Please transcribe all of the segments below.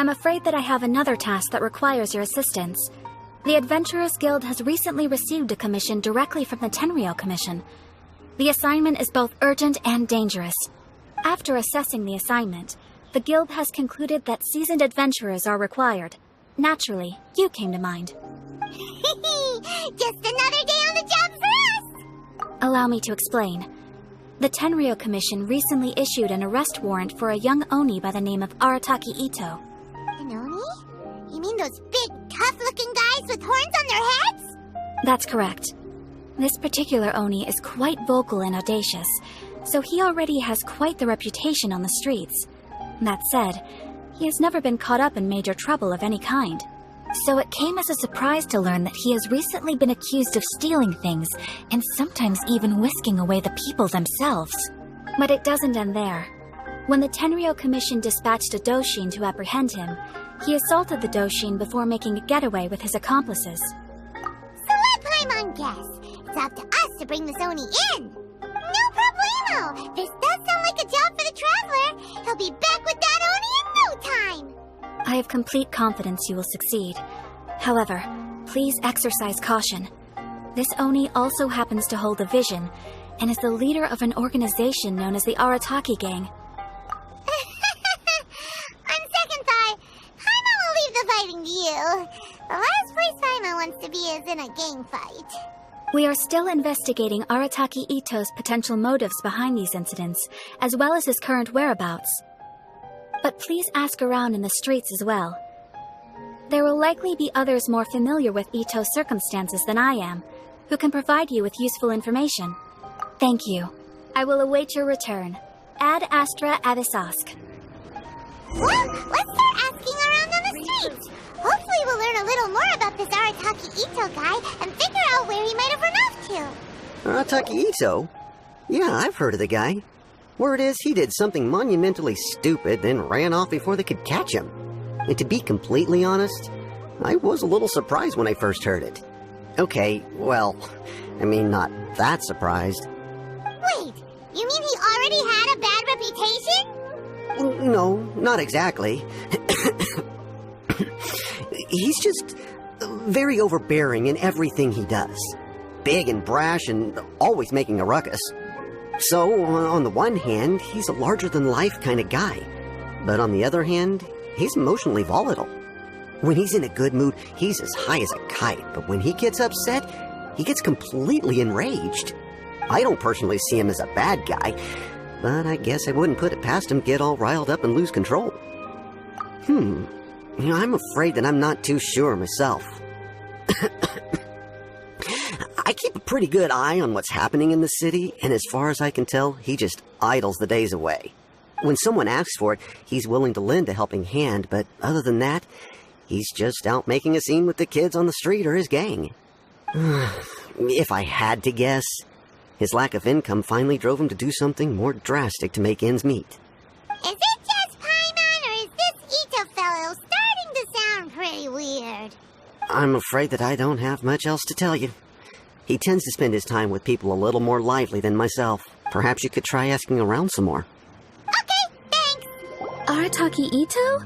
I'm afraid that I have another task that requires your assistance. The Adventurers Guild has recently received a commission directly from the Tenryou Commission. The assignment is both urgent and dangerous. After assessing the assignment, the Guild has concluded that seasoned adventurers are required. Naturally, you came to mind. Just another day on the job for us! Allow me to explain. The Tenryou Commission recently issued an arrest warrant for a young Oni by the name of Arataki Ito. An Oni? You mean those big, tough-looking guys with horns on their heads? That's correct. This particular Oni is quite vocal and audacious, so he already has quite the reputation on the streets. That said, he has never been caught up in major trouble of any kind. So it came as a surprise to learn that he has recently been accused of stealing things, and sometimes even whisking away the people themselves. But it doesn't end there. When the Tenryou Commission dispatched a Doshin to apprehend him, he assaulted the Doshin before making a getaway with his accomplices. So let Paimon guess. It's up to us to bring this Oni in. No problemo! This does sound like a job for the Traveler. He'll be back with that Oni in no time. I have complete confidence you will succeed. However, please exercise caution. This Oni also happens to hold a vision, and is the leader of an organization known as the Arataki Gang. On second thought, Paimon will leave the fighting to you. The last place Paimon wants to be is in a gang fight. We are still investigating Arataki Ito's potential motives behind these incidents, as well as his current whereabouts. But please ask around in the streets as well. There will likely be others more familiar with Ito's circumstances than I am, who can provide you with useful information. Thank you. I will await your return. Ad Astra Avisask. Well, let's start asking around on the streets. Hopefully we'll learn a little more about this Arataki Ito guy and figure out where he might have run off to. Arataki Ito? Yeah, I've heard of the guy. Word is he did something monumentally stupid, then ran off before they could catch him. And to be completely honest, I was a little surprised when I first heard it. Okay, well, I mean, not that surprised. Wait, you mean he already had a bad reputation? No, not exactly. He's just very overbearing in everything he does. Big and brash and always making a ruckus. So, on the one hand, he's a larger-than-life kind of guy. But on the other hand, he's emotionally volatile. When he's in a good mood, he's as high as a kite. But when he gets upset, he gets completely enraged. I don't personally see him as a bad guy, but I guess I wouldn't put it past him to get all riled up and lose control. I'm afraid that I'm not too sure myself. I keep a pretty good eye on what's happening in the city, and as far as I can tell, he just idles the days away. When someone asks for it, he's willing to lend a helping hand, but other than that, he's just out making a scene with the kids on the street or his gang. If I had to guess, his lack of income finally drove him to do something more drastic to make ends meet. Is it just Paimon, or is this Ito fellow starting to sound pretty weird? I'm afraid that I don't have much else to tell you. He tends to spend his time with people a little more lively than myself. Perhaps you could try asking around some more. Okay, thanks. Arataki Ito?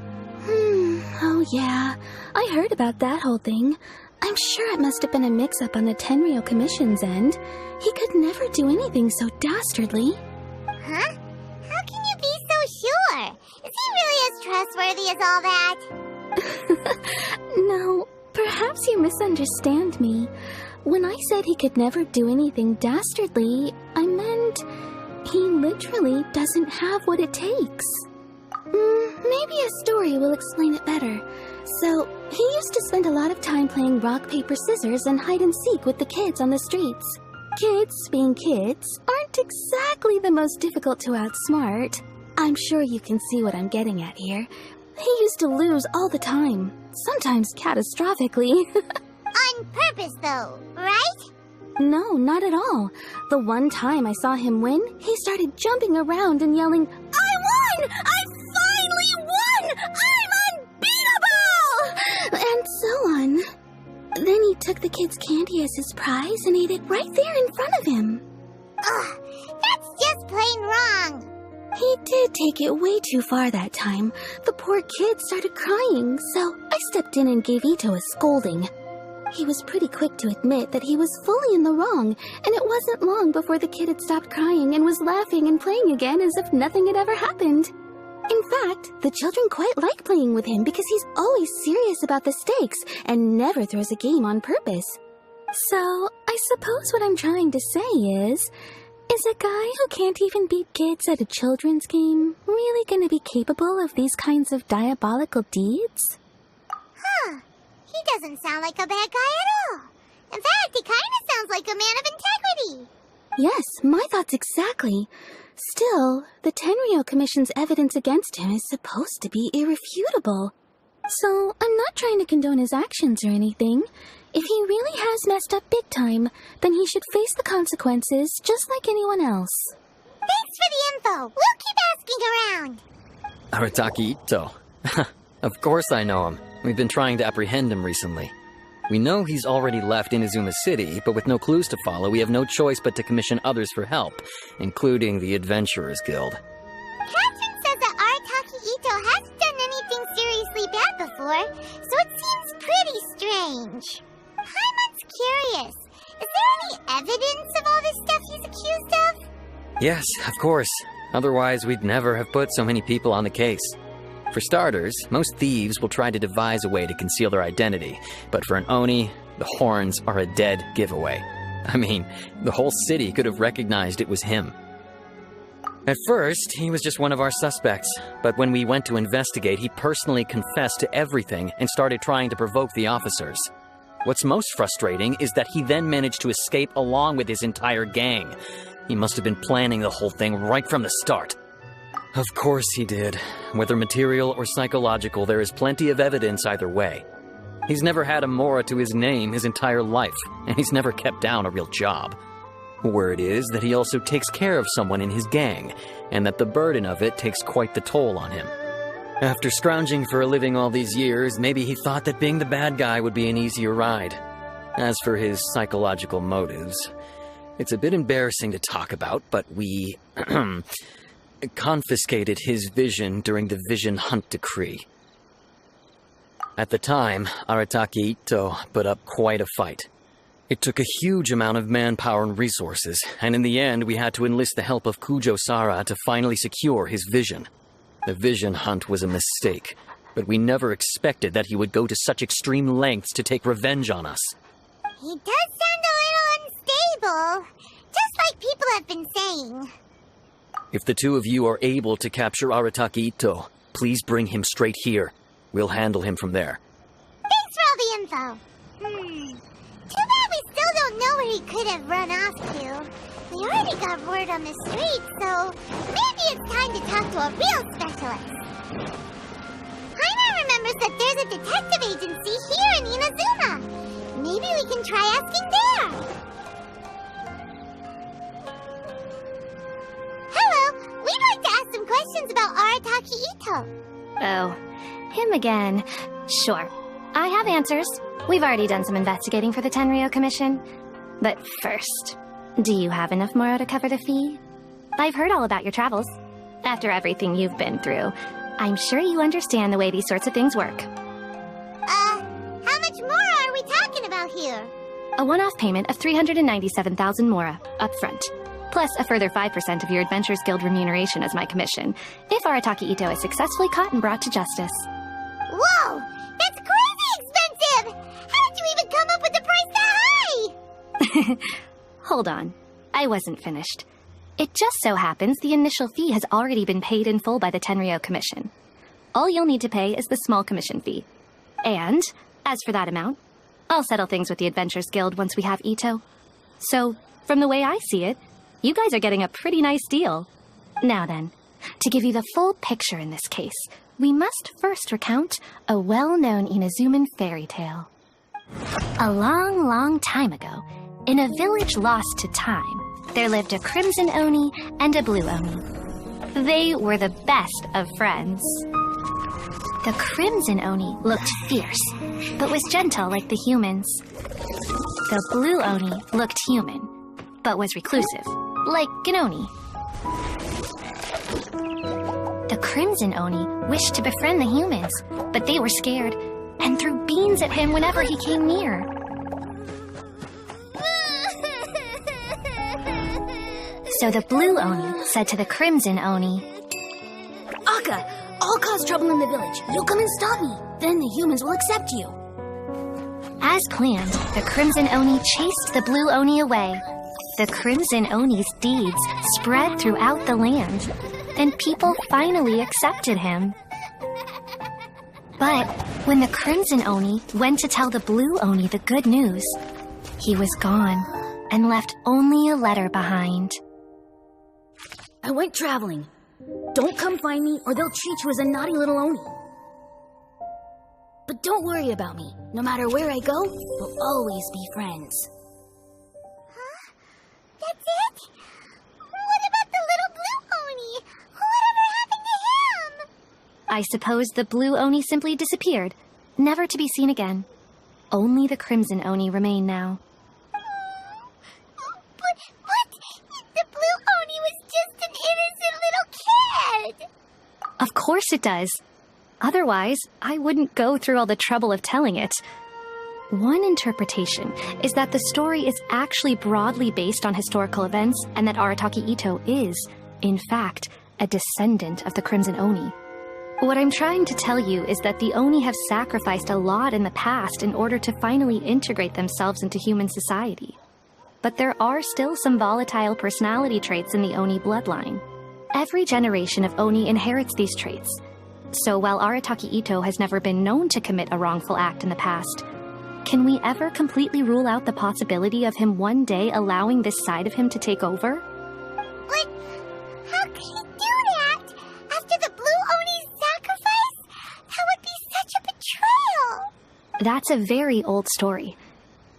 Oh yeah. I heard about that whole thing. I'm sure it must have been a mix-up on the Tenryou Commission's end. He could never do anything so dastardly. Huh? How can you be so sure? Is he really as trustworthy as all that? No, perhaps you misunderstand me. When I said he could never do anything dastardly, I meant he literally doesn't have what it takes. Maybe a story will explain it better. So, he used to spend a lot of time playing rock, paper, scissors and hide and seek with the kids on the streets. Kids, being kids, aren't exactly the most difficult to outsmart. I'm sure you can see what I'm getting at here. He used to lose all the time, sometimes catastrophically. On purpose, though, right? No, not at all. The one time I saw him win, he started jumping around and yelling, "I won! I finally won! I'm unbeatable!" And so on. Then he took the kid's candy as his prize and ate it right there in front of him. Ugh, that's just plain wrong. He did take it way too far that time. The poor kid started crying, so I stepped in and gave Ito a scolding. He was pretty quick to admit that he was fully in the wrong, and it wasn't long before the kid had stopped crying and was laughing and playing again as if nothing had ever happened. In fact, the children quite like playing with him because he's always serious about the stakes and never throws a game on purpose. So, I suppose what I'm trying to say is a guy who can't even beat kids at a children's game really going to be capable of these kinds of diabolical deeds? Huh. He doesn't sound like a bad guy at all. In fact, he kind of sounds like a man of integrity. Yes, my thoughts exactly. Still, the Tenryou Commission's evidence against him is supposed to be irrefutable. So, I'm not trying to condone his actions or anything. If he really has messed up big time, then he should face the consequences just like anyone else. Thanks for the info. We'll keep asking around. Arataki Ito. Of course I know him. We've been trying to apprehend him recently. We know he's already left Inazuma City, but with no clues to follow, we have no choice but to commission others for help, including the Adventurers Guild. Catherine says that Arataki Ito hasn't done anything seriously bad before, so it seems pretty strange. Paimon's curious. Is there any evidence of all this stuff he's accused of? Yes, of course. Otherwise, we'd never have put so many people on the case. For starters, most thieves will try to devise a way to conceal their identity, but for an Oni, the horns are a dead giveaway. I mean, the whole city could have recognized it was him. At first, he was just one of our suspects, but when we went to investigate, he personally confessed to everything and started trying to provoke the officers. What's most frustrating is that he then managed to escape along with his entire gang. He must have been planning the whole thing right from the start. Of course he did. Whether material or psychological, there is plenty of evidence either way. He's never had a Mora to his name his entire life, and he's never kept down a real job. Word is that he also takes care of someone in his gang, and that the burden of it takes quite the toll on him. After scrounging for a living all these years, maybe he thought that being the bad guy would be an easier ride. As for his psychological motives, it's a bit embarrassing to talk about, but we confiscated his vision during the Vision Hunt Decree. At the time, Arataki Ito put up quite a fight. It took a huge amount of manpower and resources, and in the end we had to enlist the help of Kujo-Sara to finally secure his vision. The Vision Hunt was a mistake, but we never expected that he would go to such extreme lengths to take revenge on us. He does sound a little unstable, just like people have been saying. If the two of you are able to capture Arataki Ito, please bring him straight here. We'll handle him from there. Thanks for all the info. Too bad we still don't know where he could have run off to. We already got word on the street, so maybe it's time to talk to a real specialist. Paimon remembers that there's a detective agency here in Inazuma. Maybe we can try asking there. Hello, we'd like to ask some questions about Arataki Ito. Oh, him again. Sure, I have answers. We've already done some investigating for the Tenryou Commission. But first, do you have enough Moro to cover the fee? I've heard all about your travels. After everything you've been through, I'm sure you understand the way these sorts of things work. How much Mora are we talking about here? A one-off payment of 397,000 Mora, up front. Plus a further 5% of your Adventurers Guild remuneration as my commission, if Arataki Ito is successfully caught and brought to justice. Whoa! That's crazy expensive! How did you even come up with the price that high? Hold on. I wasn't finished. It just so happens the initial fee has already been paid in full by the Tenryou Commission. All you'll need to pay is the small commission fee. And, as for that amount, I'll settle things with the Adventurers Guild once we have Ito. So, from the way I see it, you guys are getting a pretty nice deal. Now then, to give you the full picture in this case, we must first recount a well-known Inazuman fairy tale. A long, long time ago, in a village lost to time, there lived a Crimson Oni and a Blue Oni. They were the best of friends. The Crimson Oni looked fierce, but was gentle like the humans. The Blue Oni looked human, but was reclusive, like an Oni. The Crimson Oni wished to befriend the humans, but they were scared and threw beans at him whenever he came near. So the Blue Oni said to the Crimson Oni, Akka, I'll cause trouble in the village. You'll come and stop me. Then the humans will accept you. As planned, the Crimson Oni chased the Blue Oni away. The Crimson Oni's deeds spread throughout the land, and people finally accepted him. But when the Crimson Oni went to tell the Blue Oni the good news, he was gone and left only a letter behind. I went traveling. Don't come find me or they'll treat you as a naughty little Oni. But don't worry about me. No matter where I go, we'll always be friends. Huh? That's it? What about the little Blue Oni? Whatever happened to him? I suppose the Blue Oni simply disappeared, never to be seen again. Only the Crimson Oni remain now. But the Blue Oni was just an innocent little kid. Of course it does. Otherwise, I wouldn't go through all the trouble of telling it. One interpretation is that the story is actually broadly based on historical events and that Arataki Itto is, in fact, a descendant of the Crimson Oni. What I'm trying to tell you is that the Oni have sacrificed a lot in the past in order to finally integrate themselves into human society. But there are still some volatile personality traits in the Oni bloodline. Every generation of Oni inherits these traits. So while Arataki Itto has never been known to commit a wrongful act in the past, can we ever completely rule out the possibility of him one day allowing this side of him to take over? But how could he do that? After the Blue Oni's sacrifice? That would be such a betrayal. That's a very old story.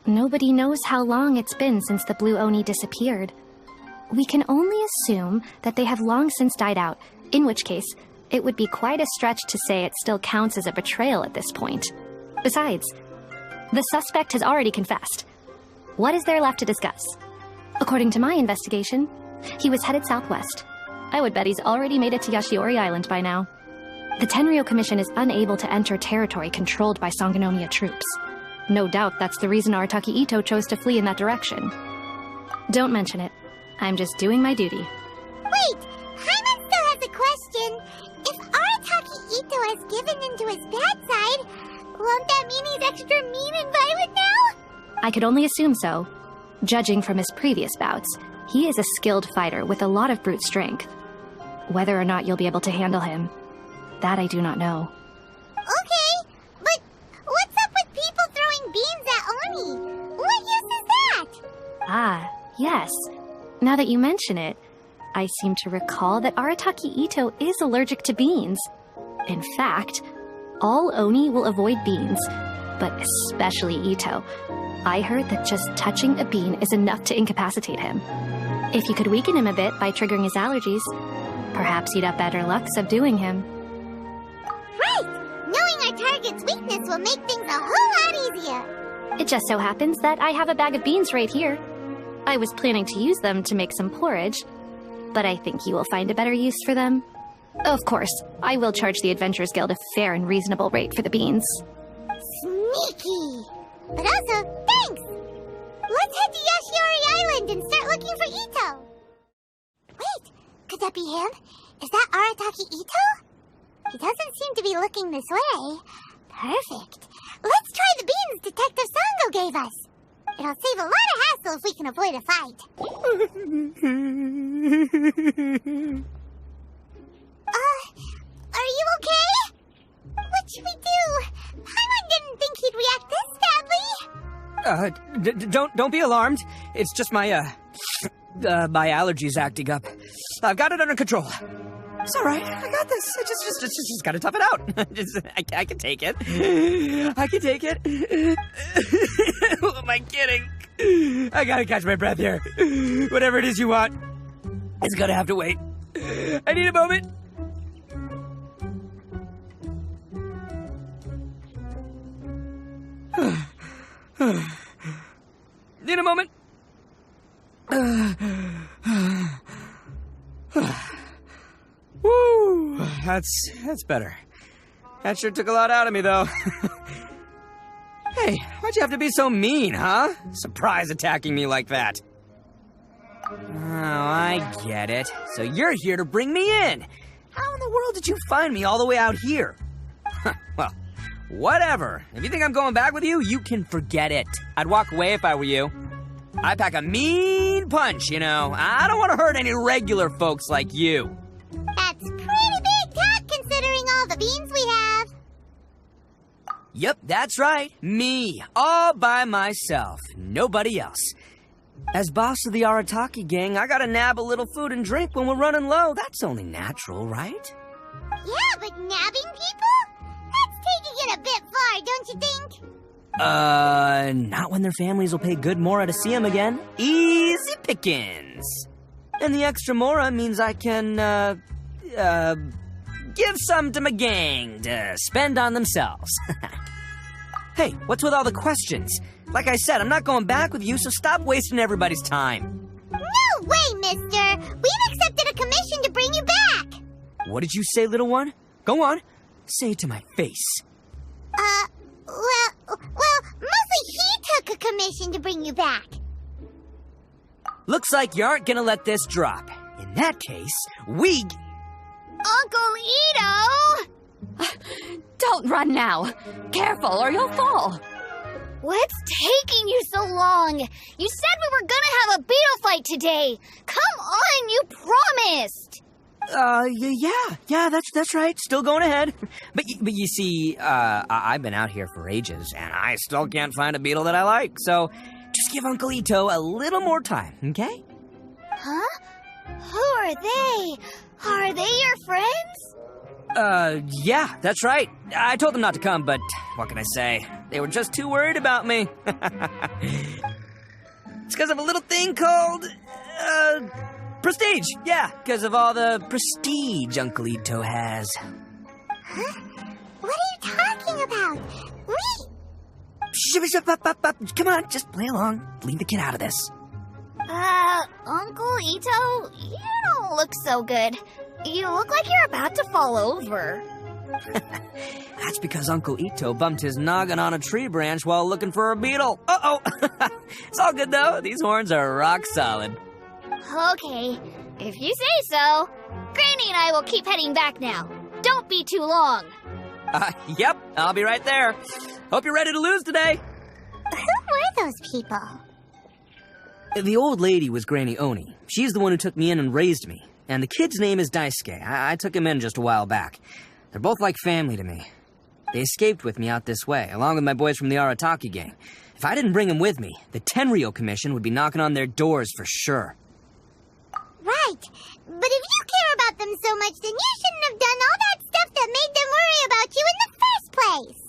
Nobody knows how long it's been since the Blue Oni disappeared. We can only assume that they have long since died out, in which case, it would be quite a stretch to say it still counts as a betrayal at this point. Besides, the suspect has already confessed. What is there left to discuss? According to my investigation, he was headed southwest. I would bet he's already made it to Yashiori Island by now. The Tenryo Commission is unable to enter territory controlled by Sangonomiya troops. No doubt that's the reason Arataki Itto chose to flee in that direction. Don't mention it. I'm just doing my duty. Wait, Paimon still has a question. If Arataki Itto has given in to his bad side, won't that mean he's extra mean and violent now? I could only assume so. Judging from his previous bouts, he is a skilled fighter with a lot of brute strength. Whether or not you'll be able to handle him, that I do not know. Okay, but what's up with people throwing beans at Oni? What use is that? Ah, yes. Now that you mention it, I seem to recall that Arataki Itto is allergic to beans. In fact, all Oni will avoid beans, but especially Itto. I heard that just touching a bean is enough to incapacitate him. If you could weaken him a bit by triggering his allergies, perhaps you'd have better luck subduing him. Right! Knowing our target's weakness will make things a whole lot easier. It just so happens that I have a bag of beans right here. I was planning to use them to make some porridge, but I think you will find a better use for them. Of course, I will charge the Adventurers Guild a fair and reasonable rate for the beans. Sneaky! But also, thanks! Let's head to Yashiori Island and start looking for Itto! Wait, could that be him? Is that Arataki Itto? He doesn't seem to be looking this way. Perfect. Let's try the beans Detective Sango gave us. It'll save a lot of hassle if we can avoid a fight. Are you okay? What should we do? Paimon didn't think he'd react this badly. Don't be alarmed. It's just my my allergies acting up. I've got it under control. It's all right. I got this. I just gotta tough it out. I can take it. I can take it. Who am I kidding? I gotta catch my breath here. Whatever it is you want, it's gonna have to wait. I need a moment. Need a moment. That's better. That sure took a lot out of me, though. Hey, why'd you have to be so mean, huh? Surprise attacking me like that. Oh, I get it. So you're here to bring me in. How in the world did you find me all the way out here? Well, whatever. If you think I'm going back with you, you can forget it. I'd walk away if I were you. I pack a mean punch, you know. I don't want to hurt any regular folks like you. That's pretty big talk considering all the beans we have. Yep, that's right. Me. All by myself. Nobody else. As boss of the Arataki gang, I gotta nab a little food and drink when we're running low. That's only natural, right? Yeah, but nabbing people? That's taking it a bit far, don't you think? Not when their families will pay good mora to see them again. Easy pickings. And the extra mora means I can, give some to my gang to spend on themselves. Hey, what's with all the questions? Like I said, I'm not going back with you, so stop wasting everybody's time. No way, mister! We've accepted a commission to bring you back! What did you say, little one? Go on. Say it to my face. Well, mostly he took a commission to bring you back. Looks like you aren't gonna let this drop. In that case, we... Uncle Ito! Don't run now. Careful or you'll fall. What's taking you so long? You said we were gonna have a beetle fight today. Come on, you promised. Yeah, that's right. Still going ahead. But you see, I've been out here for ages, and I still can't find a beetle that I like. So just give Uncle Ito a little more time, okay? Huh? Who are they? Are they your friends? Yeah, that's right. I told them not to come, but what can I say? They were just too worried about me. It's because of a little thing called, prestige. Yeah, because of all the prestige Uncle Ito has. Huh? What are you talking about? Come on, just play along. Leave the kid out of this. Uncle Ito, you don't look so good. You look like you're about to fall over. That's because Uncle Ito bumped his noggin on a tree branch while looking for a beetle. Uh-oh! It's all good, though. These horns are rock solid. Okay, if you say so. Granny and I will keep heading back now. Don't be too long. Yep, I'll be right there. Hope you're ready to lose today. Who were those people? The old lady was Granny Oni. She's the one who took me in and raised me. And the kid's name is Daisuke. I took him in just a while back. They're both like family to me. They escaped with me out this way, along with my boys from the Arataki gang. If I didn't bring them with me, the Tenryo Commission would be knocking on their doors for sure. Right. But if you care about them so much, then you shouldn't have done all that stuff that made them worry about you in the first place.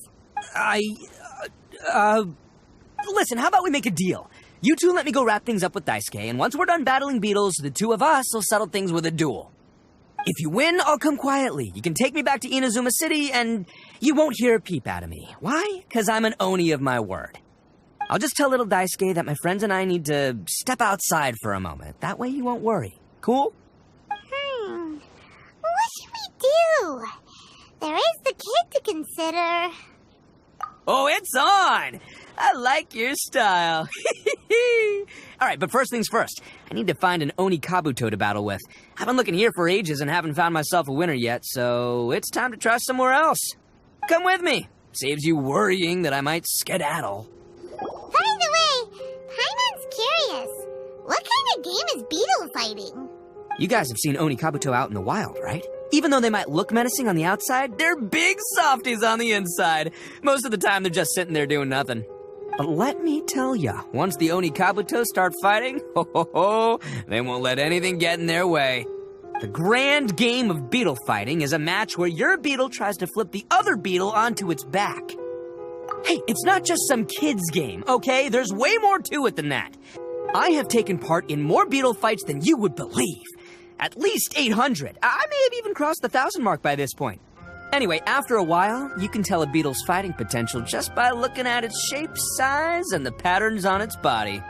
Listen, how about we make a deal? You two let me go wrap things up with Daisuke, and once we're done battling beetles, the two of us will settle things with a duel. If you win, I'll come quietly. You can take me back to Inazuma City, and you won't hear a peep out of me. Why? Because I'm an Oni of my word. I'll just tell little Daisuke that my friends and I need to step outside for a moment. That way he won't worry. Cool? What should we do? There is the kid to consider. Oh, it's on! I like your style. All right, but first things first. I need to find an Oni Kabuto to battle with. I've been looking here for ages and haven't found myself a winner yet, so it's time to try somewhere else. Come with me. Saves you worrying that I might skedaddle. By the way, Paimon's curious. What kind of game is beetle fighting? You guys have seen Oni Kabuto out in the wild, right? Even though they might look menacing on the outside, they're big softies on the inside. Most of the time, they're just sitting there doing nothing. But let me tell ya, once the Oni Kabuto start fighting, they won't let anything get in their way. The grand game of beetle fighting is a match where your beetle tries to flip the other beetle onto its back. Hey, it's not just some kid's game, okay? There's way more to it than that. I have taken part in more beetle fights than you would believe. At least 800. I may have even crossed the 1,000 mark by this point. Anyway, after a while, you can tell a beetle's fighting potential just by looking at its shape, size, and the patterns on its body.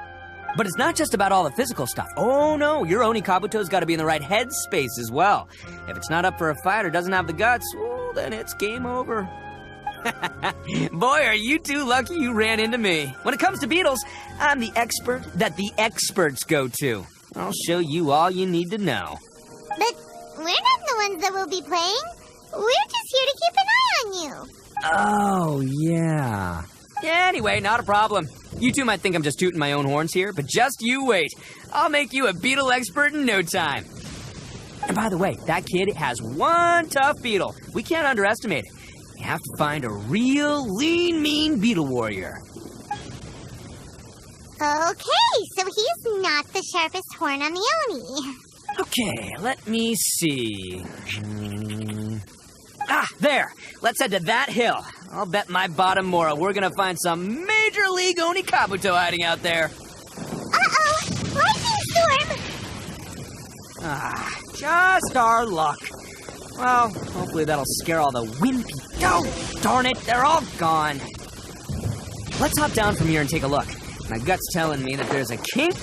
But it's not just about all the physical stuff. Oh no, your Oni Kabuto's gotta be in the right headspace as well. If it's not up for a fight or doesn't have the guts, well, then it's game over. Boy, are you two lucky you ran into me. When it comes to beetles, I'm the expert that the experts go to. I'll show you all you need to know. But we're not the ones that will be playing. We're just here to keep an eye on you. Oh, yeah. Anyway, not a problem. You two might think I'm just tooting my own horns here, but just you wait. I'll make you a beetle expert in no time. And by the way, that kid has one tough beetle. We can't underestimate it. You have to find a real lean, mean beetle warrior. Okay, so he's not the sharpest horn on the Oni. Okay, let me see. There. Let's head to that hill. I'll bet my bottom Mora we're gonna find some major league Oni Kabuto hiding out there. Uh-oh! Lightning storm! Just our luck. Well, hopefully that'll scare all the wimpy. Oh, darn it, they're all gone. Let's hop down from here and take a look. My gut's telling me that there's a kink.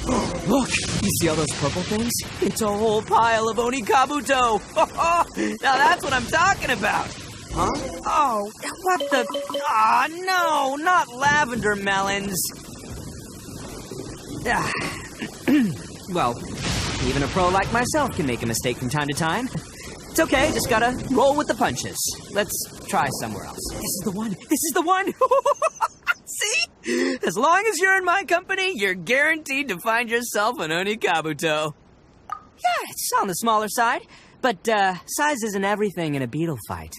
Look, you see all those purple things? It's a whole pile of Oni Kabuto. Now that's what I'm talking about. Huh? Oh, what the? No, not lavender melons. Well, even a pro like myself can make a mistake from time to time. It's okay, just gotta roll with the punches. Let's try somewhere else. This is the one. This is the one. See? As long as you're in my company, you're guaranteed to find yourself an Oni Kabuto. Yeah, it's on the smaller side, but size isn't everything in a beetle fight.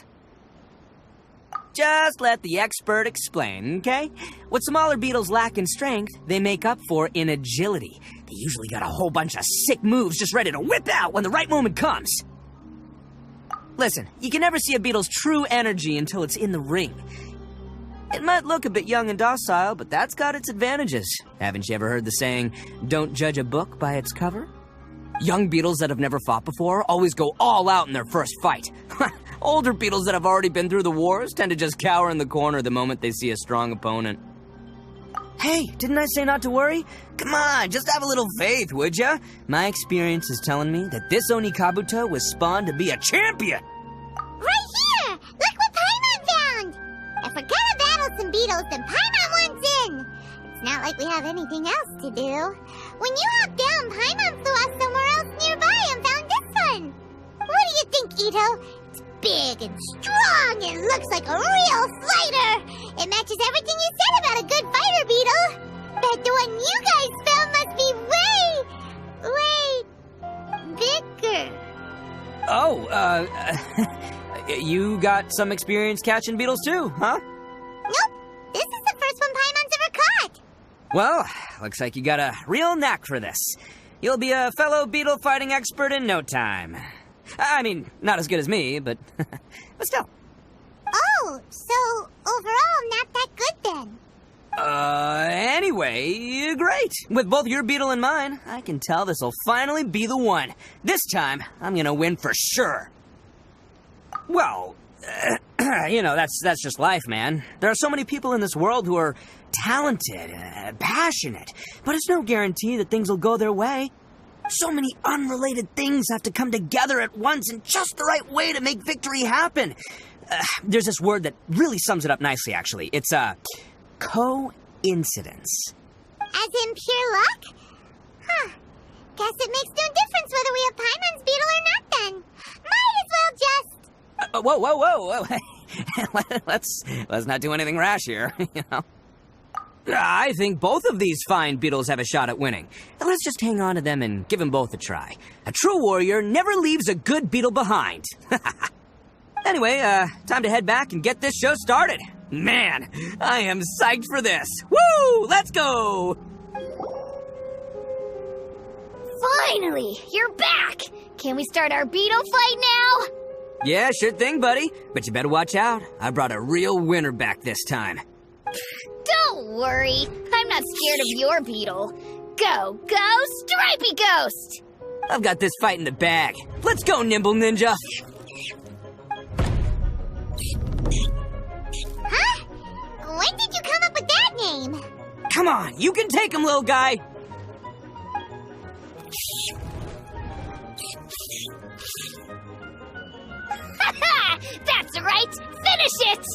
Just let the expert explain, okay? What smaller beetles lack in strength, they make up for in agility. They usually got a whole bunch of sick moves just ready to whip out when the right moment comes. Listen, you can never see a beetle's true energy until it's in the ring. It might look a bit young and docile, but that's got its advantages. Haven't you ever heard the saying, don't judge a book by its cover? Young beetles that have never fought before always go all out in their first fight. Older beetles that have already been through the wars tend to just cower in the corner the moment they see a strong opponent. Hey, didn't I say not to worry? Come on, just have a little faith, would ya? My experience is telling me that this Oni Kabuto was spawned to be a champion. Right here! Look what Paimon found! If we're gonna battle some beetles, then Paimon wants in! It's not like we have anything else to do. When you hopped down, Paimon flew off somewhere else nearby and found this one! What do you think, Ito? It's big and strong and looks like a real fighter! It matches everything you said about a good fighter, Beetle! Bet the one you guys found must be way bigger. Oh, you got some experience catching beetles too, huh? Nope. This is the first one Paimon's ever caught. Well, looks like you got a real knack for this. You'll be a fellow beetle fighting expert in no time. I mean, not as good as me, but still. Oh, so overall not that good then. Anyway, great. With both your beetle and mine, I can tell this'll finally be the one. This time, I'm gonna win for sure. Well, you know, that's just life, man. There are so many people in this world who are talented, passionate, but it's no guarantee that things will go their way. So many unrelated things have to come together at once in just the right way to make victory happen. There's this word that really sums it up nicely, actually. It's, coincidence. As in pure luck? Huh. Guess it makes no difference whether we have Paimon's beetle or not then. Might as well just... Whoa. Let's not do anything rash here, you know. I think both of these fine beetles have a shot at winning. Let's just hang on to them and give them both a try. A true warrior never leaves a good beetle behind. Anyway, time to head back and get this show started. Man, I am psyched for this. Woo! Let's go! Finally, you're back! Can we start our beetle fight now? Yeah, sure thing, buddy. But you better watch out. I brought a real winner back this time. Don't worry, I'm not scared of your beetle. Go, Stripey Ghost! I've got this fight in the bag. Let's go, Nimble Ninja! Huh? When did you come up with that name? Come on, you can take him, little guy! Ha! That's right! Finish it!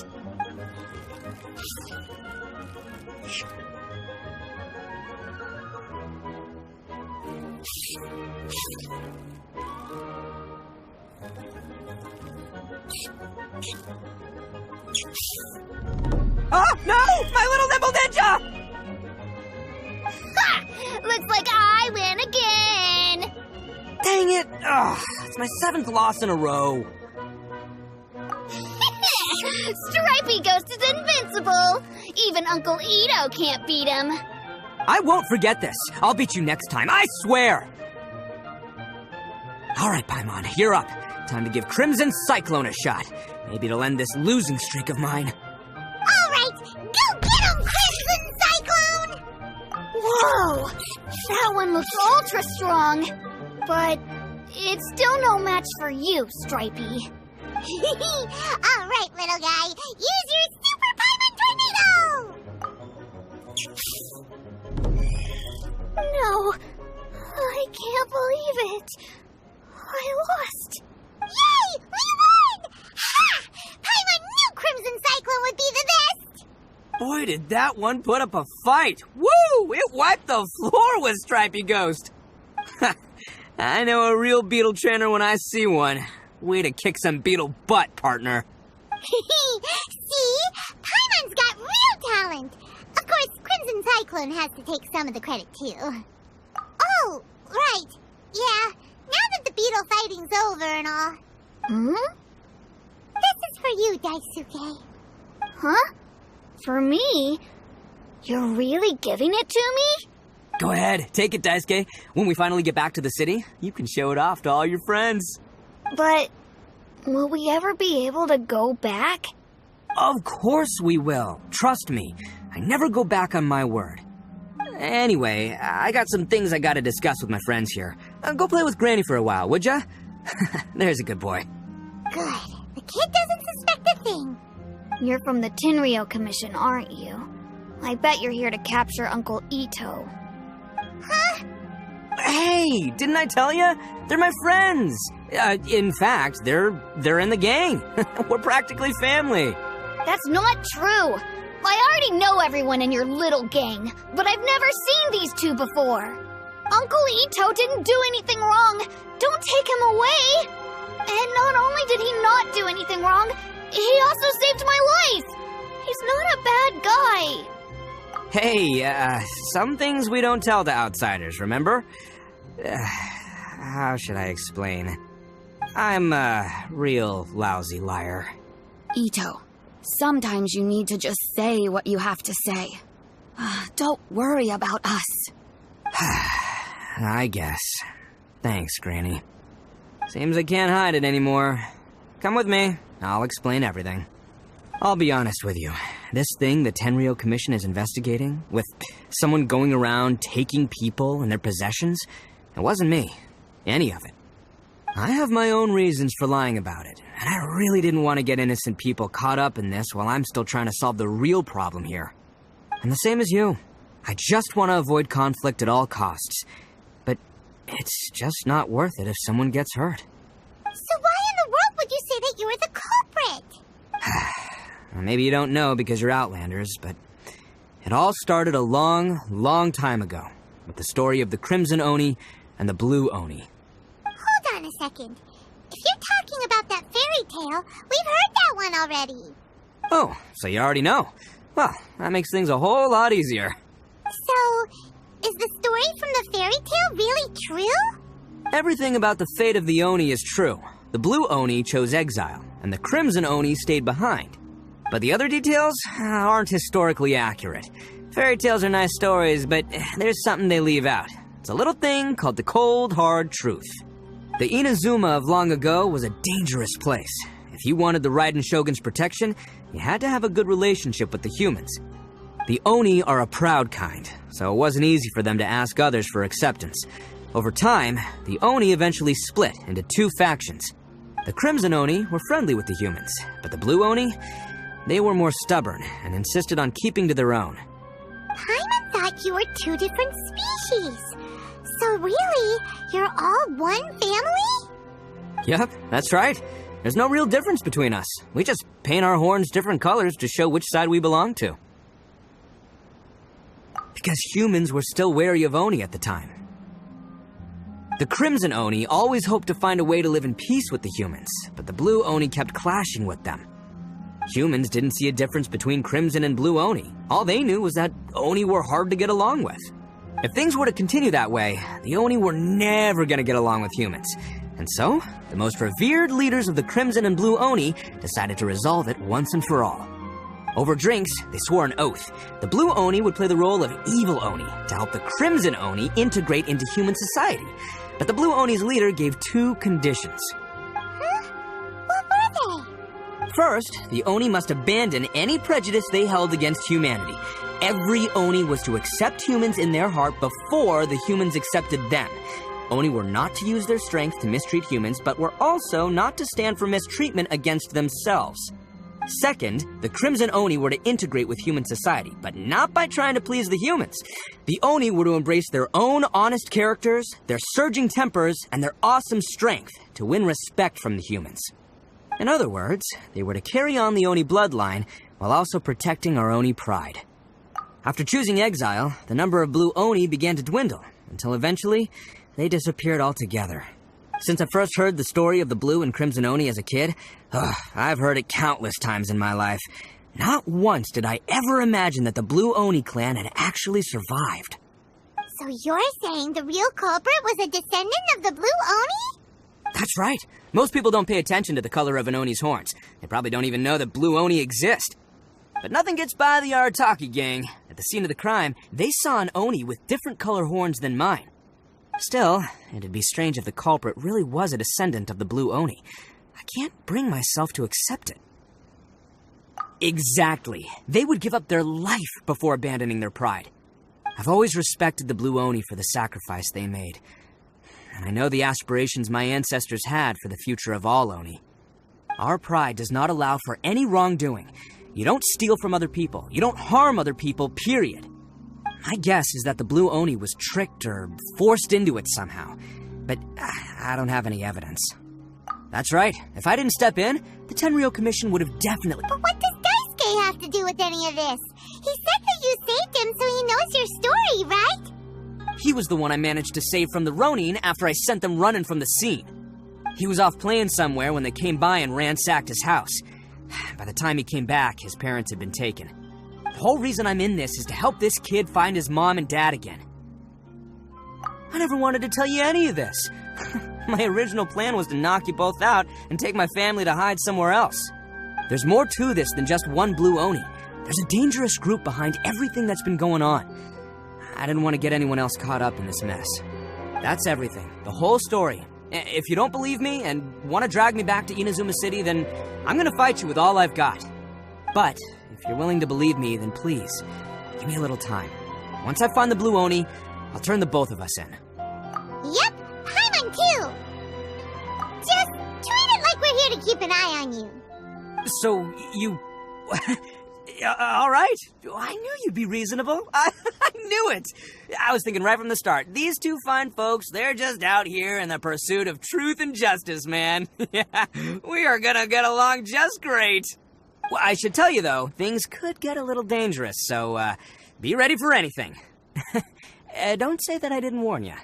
Oh, no! My little nimble ninja! Ha! Looks like I win again! Dang it! Ugh, it's my 7th loss in a row. Stripey Ghost is invincible! Even Uncle Ito can't beat him. I won't forget this. I'll beat you next time, I swear! Alright, Paimon, you're up. Time to give Crimson Cyclone a shot. Maybe it'll end this losing streak of mine. Alright, go get him, Crimson Cyclone! Whoa! That one looks ultra strong. But it's still no match for you, Stripey. Alright, little guy. Use your Super Paimon Tornado! No. I can't believe it. I lost. Yay! We won! Ha! Paimon knew Crimson Cyclone would be the best! Boy, did that one put up a fight. Woo! It wiped the floor with Stripey Ghost. I know a real beetle trainer when I see one. Way to kick some beetle butt, partner. See? Paimon's got real talent. Of course, Crimson Cyclone has to take some of the credit, too. Oh, right. Yeah, now that the beetle fighting's over and all. This is for you, Daisuke. Huh? For me? You're really giving it to me? Go ahead, take it, Daisuke. When we finally get back to the city, you can show it off to all your friends. But will we ever be able to go back? Of course we will. Trust me. I never go back on my word. Anyway, I got some things I gotta discuss with my friends here. Go play with Granny for a while, would ya? There's a good boy. Good. The kid doesn't suspect a thing. You're from the Tenryo Commission, aren't you? I bet you're here to capture Uncle Ito. Huh? Hey, didn't I tell ya? They're my friends. In fact, they're in the gang. We're practically family. That's not true. I already know everyone in your little gang, but I've never seen these two before. Uncle Ito didn't do anything wrong. Don't take him away. And not only did he not do anything wrong, he also saved my life. He's not a bad guy. Hey, some things we don't tell to outsiders, remember? How should I explain? I'm a real lousy liar. Ito, sometimes you need to just say what you have to say. Don't worry about us. I guess. Thanks, Granny. Seems I can't hide it anymore. Come with me. I'll explain everything. I'll be honest with you. This thing the Tenryo Commission is investigating, with someone going around taking people and their possessions, it wasn't me. Any of it. I have my own reasons for lying about it, and I really didn't want to get innocent people caught up in this while I'm still trying to solve the real problem here. And the same as you. I just want to avoid conflict at all costs. But it's just not worth it if someone gets hurt. So why in the world would you say that you were the culprit? Maybe you don't know because you're Outlanders, but it all started a long, long time ago with the story of the Crimson Oni and the Blue Oni. Hold on a second. If you're talking about that fairy tale, we've heard that one already. Oh, so you already know. Well, that makes things a whole lot easier. So, is the story from the fairy tale really true? Everything about the fate of the Oni is true. The Blue Oni chose exile, and the Crimson Oni stayed behind. But the other details aren't historically accurate. Fairy tales are nice stories, but there's something they leave out. It's a little thing called the cold, hard truth. The Inazuma of long ago was a dangerous place. If you wanted the Raiden Shogun's protection, you had to have a good relationship with the humans. The Oni are a proud kind, so it wasn't easy for them to ask others for acceptance. Over time, the Oni eventually split into two factions. The Crimson Oni were friendly with the humans, but the Blue Oni, they were more stubborn and insisted on keeping to their own. Paimon thought you were two different species. So really, you're all one family? Yep, that's right. There's no real difference between us. We just paint our horns different colors to show which side we belong to. Because humans were still wary of Oni at the time. The Crimson Oni always hoped to find a way to live in peace with the humans, but the Blue Oni kept clashing with them. Humans didn't see a difference between Crimson and Blue Oni. All they knew was that Oni were hard to get along with. If things were to continue that way, the Oni were never gonna get along with humans. And so, the most revered leaders of the Crimson and Blue Oni decided to resolve it once and for all. Over drinks, they swore an oath. The Blue Oni would play the role of Evil Oni to help the Crimson Oni integrate into human society. But the Blue Oni's leader gave 2 conditions. What were they? First, the Oni must abandon any prejudice they held against humanity. Every Oni was to accept humans in their heart before the humans accepted them. Oni were not to use their strength to mistreat humans, but were also not to stand for mistreatment against themselves. Second, the Crimson Oni were to integrate with human society, but not by trying to please the humans. The Oni were to embrace their own honest characters, their surging tempers, and their awesome strength to win respect from the humans. In other words, they were to carry on the Oni bloodline while also protecting our Oni pride. After choosing exile, the number of Blue Oni began to dwindle, until eventually, they disappeared altogether. Since I first heard the story of the Blue and Crimson Oni as a kid, I've heard it countless times in my life. Not once did I ever imagine that the Blue Oni clan had actually survived. So you're saying the real culprit was a descendant of the Blue Oni? That's right. Most people don't pay attention to the color of an Oni's horns. They probably don't even know that Blue Oni exist. But nothing gets by the Arataki gang. At the scene of the crime, they saw an Oni with different color horns than mine. Still, it'd be strange if the culprit really was a descendant of the Blue Oni. I can't bring myself to accept it. Exactly. They would give up their life before abandoning their pride. I've always respected the Blue Oni for the sacrifice they made. And I know the aspirations my ancestors had for the future of all Oni. Our pride does not allow for any wrongdoing. You don't steal from other people. You don't harm other people, period. My guess is that the Blue Oni was tricked or forced into it somehow, but I don't have any evidence. That's right. If I didn't step in, the Tenryou Commission would have definitely... But what does Daisuke have to do with any of this? He said that you saved him so he knows your story, right? He was the one I managed to save from the Ronin after I sent them running from the scene. He was off playing somewhere when they came by and ransacked his house. By the time he came back, his parents had been taken. The whole reason I'm in this is to help this kid find his mom and dad again. I never wanted to tell you any of this. My original plan was to knock you both out and take my family to hide somewhere else. There's more to this than just one Blue Oni. There's a dangerous group behind everything that's been going on. I didn't want to get anyone else caught up in this mess. That's everything. The whole story. If you don't believe me and want to drag me back to Inazuma City, then I'm going to fight you with all I've got. But if you're willing to believe me, then please, give me a little time. Once I find the Blue Oni, I'll turn the both of us in. Yep, Paimon too! Just treat it like we're here to keep an eye on you. So, you... all right. I knew you'd be reasonable. I knew it. I was thinking right from the start. These two fine folks, they're just out here in the pursuit of truth and justice, man. Yeah, we are gonna get along just great. Well, I should tell you, though, things could get a little dangerous, so, be ready for anything. Don't say that I didn't warn you.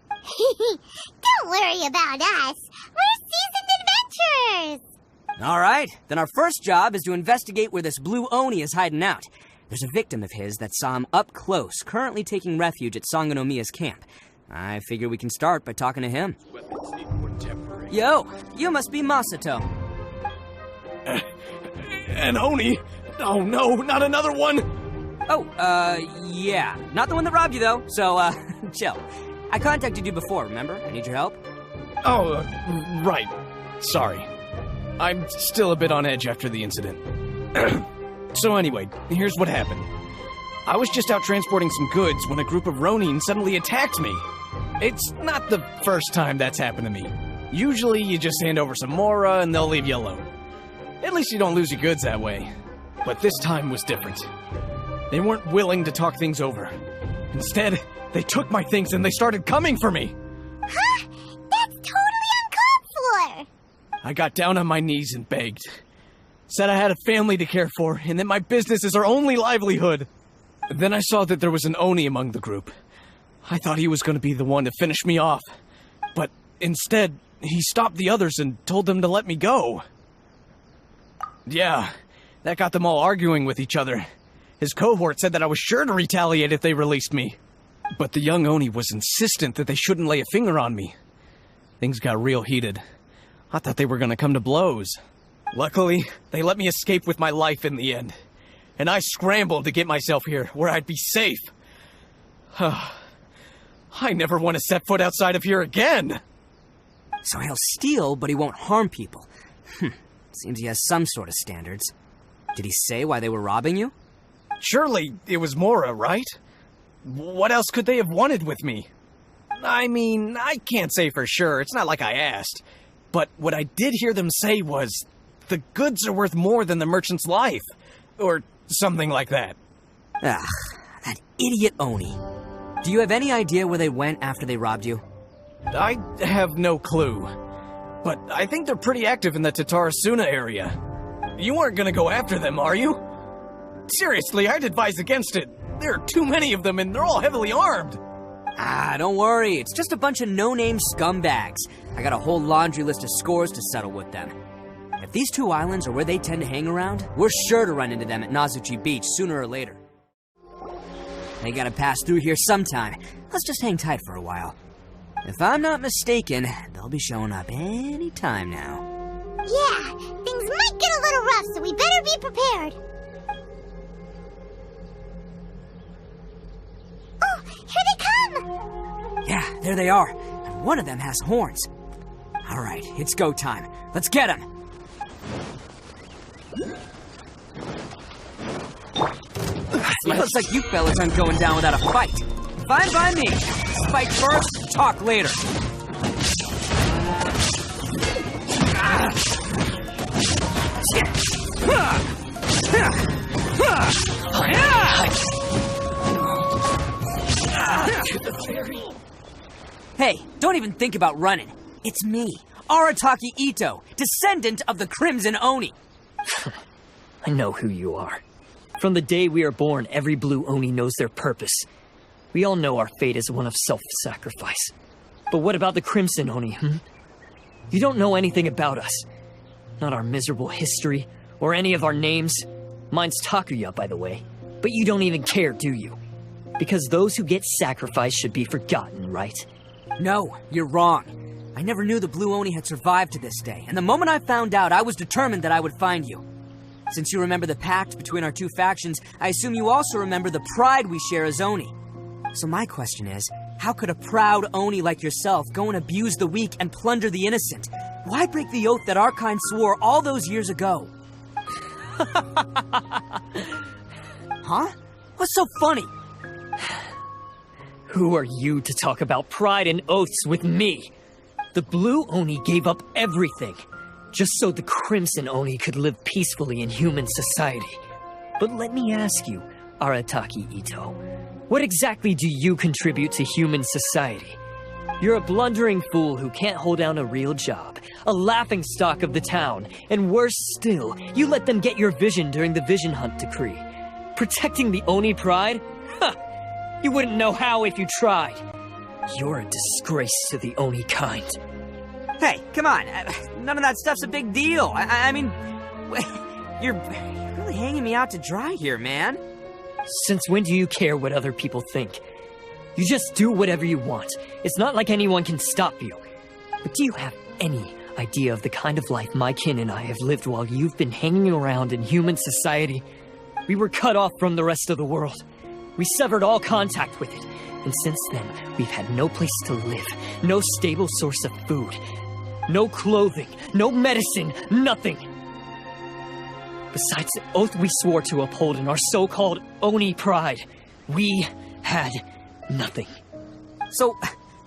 Don't worry about us. We're seasoned adventurers. All right, then our first job is to investigate where this Blue Oni is hiding out. There's a victim of his that saw him up close, currently taking refuge at Sangonomiya's camp. I figure we can start by talking to him. Yo, you must be Masato. An Oni? Oh no, not another one! Oh, yeah. Not the one that robbed you, though, so, chill. I contacted you before, remember? I need your help. Oh, right. Sorry. I'm still a bit on edge after the incident. So anyway, here's what happened. I was just out transporting some goods when a group of Ronin suddenly attacked me. It's not the first time that's happened to me. Usually you just hand over some Mora and they'll leave you alone. At least you don't lose your goods that way. But this time was different. They weren't willing to talk things over. Instead, they took my things and they started coming for me. Huh? That's totally uncalled for! I got down on my knees and begged. Said I had a family to care for, and that my business is our only livelihood. Then I saw that there was an Oni among the group. I thought he was going to be the one to finish me off. But instead, he stopped the others and told them to let me go. Yeah, that got them all arguing with each other. His cohort said that I was sure to retaliate if they released me. But the young Oni was insistent that they shouldn't lay a finger on me. Things got real heated. I thought they were going to come to blows. Luckily, they let me escape with my life in the end. And I scrambled to get myself here, where I'd be safe. I never want to set foot outside of here again! So he'll steal, but he won't harm people. Seems he has some sort of standards. Did he say why they were robbing you? Surely it was Mora, right? What else could they have wanted with me? I mean, I can't say for sure. It's not like I asked. But what I did hear them say was, the goods are worth more than the merchant's life. Or something like that. Ugh, that idiot Oni. Do you have any idea where they went after they robbed you? I have no clue. But I think they're pretty active in the Tatarasuna area. You aren't gonna go after them, are you? Seriously, I'd advise against it. There are too many of them and they're all heavily armed. Don't worry. It's just a bunch of no-name scumbags. I got a whole laundry list of scores to settle with them. If these two islands are where they tend to hang around, we're sure to run into them at Nazuchi Beach sooner or later. They gotta pass through here sometime. Let's just hang tight for a while. If I'm not mistaken, they'll be showing up any time now. Yeah, things might get a little rough, so we better be prepared. Oh, here they come! Yeah, there they are. And one of them has horns. All right, it's go time. Let's get him! Looks like you fellas aren't going down without a fight. Fine by me. Fight first, talk later. Hey, don't even think about running. It's me, Arataki Ito, descendant of the Crimson Oni. I know who you are. From the day we are born, every blue Oni knows their purpose. We all know our fate is one of self-sacrifice. But what about the Crimson Oni, You don't know anything about us. Not our miserable history, or any of our names. Mine's Takuya, by the way. But you don't even care, do you? Because those who get sacrificed should be forgotten, right? No, you're wrong. I never knew the Blue Oni had survived to this day, and the moment I found out, I was determined that I would find you. Since you remember the pact between our two factions, I assume you also remember the pride we share as Oni. So my question is, how could a proud Oni like yourself go and abuse the weak and plunder the innocent? Why break the oath that our kind swore all those years ago? Huh? What's so funny? Who are you to talk about pride and oaths with me? The Blue Oni gave up everything, just so the Crimson Oni could live peacefully in human society. But let me ask you, Arataki Ito, what exactly do you contribute to human society? You're a blundering fool who can't hold down a real job, a laughingstock of the town, and worse still, you let them get your vision during the Vision Hunt decree. Protecting the Oni pride? Ha! You wouldn't know how if you tried. You're a disgrace to the Oni kind. Hey, come on. None of that stuff's a big deal. I mean, you're really hanging me out to dry here, man. Since when do you care what other people think? You just do whatever you want. It's not like anyone can stop you. But do you have any idea of the kind of life my kin and I have lived while you've been hanging around in human society? We were cut off from the rest of the world. We severed all contact with it. And since then, we've had no place to live, no stable source of food, no clothing, no medicine, nothing. Besides the oath we swore to uphold in our so-called Oni pride, we had nothing. So,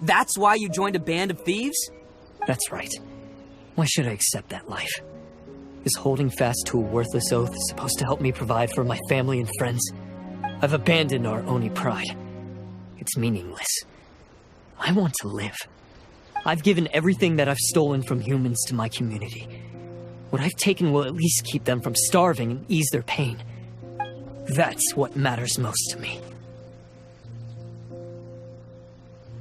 that's why you joined a band of thieves? That's right. Why should I accept that life? Is holding fast to a worthless oath supposed to help me provide for my family and friends? I've abandoned our Oni pride. it's meaningless. I want to live. I've given everything that I've stolen from humans to my community. What I've taken will at least keep them from starving and ease their pain. That's what matters most to me.